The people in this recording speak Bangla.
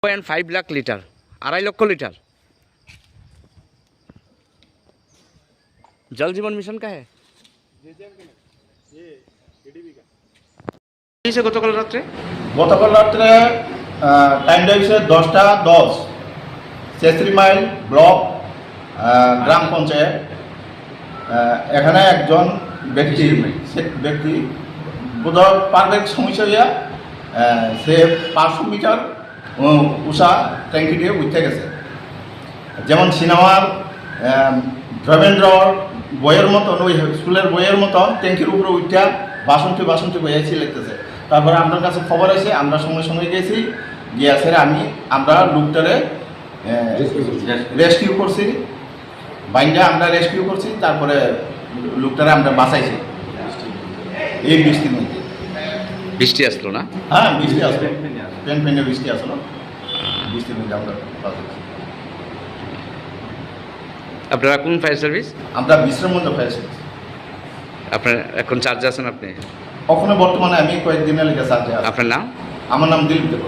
1.5 লাখ লিটার, 2.5 লক্ষ লিটার। जल जीवन मिशन का है গতকাল রাত্রে টাইম হচ্ছে 10:10 চেত্রী মাইল ব্লক গ্রাম পঞ্চায়েত। এখানে একজন ব্যক্তি বোধহয় পারফেক্ট সমস্যা হইয়া সে 500 মিটার উষা ট্যাঙ্কি দিয়ে উঠতে গেছে। যেমন সিনেমার ধর্মেন্দ্র বইয়ের মতন, ওই স্কুলের বইয়ের মতন ট্যাঙ্কির উপরে উঠা বাসন্তী বইয়াছি লিখতেছে। তারপরে আপনার কাছে খবর আছে, আমরা সঙ্গে সঙ্গে গেছি, গিয়ে আমরা লোকটারে রেস্কিউ করছি, বাইন্ডা আমরা রেস্কিউ করছি। তারপরে লোকটারে আমরা বাঁচাইছি। এই বৃষ্টির মধ্যে বৃষ্টি আসলো না? হ্যাঁ, বৃষ্টি আসলো, পেনে বৃষ্টি আসলো, বৃষ্টির মধ্যে আমরা বাঁচাইছি। আপনারা কোন ফায়ার সার্ভিস? আমরা বিশ্রামগঞ্জ ফায়ার সার্ভিস। আপনার এখন চার্জে আছেন আপনি? ওখানে বর্তমানে আমি কয়েকদিনের লেগে চার্জে আছি। আপনার নাম? আমার নাম দিলীপ দেব।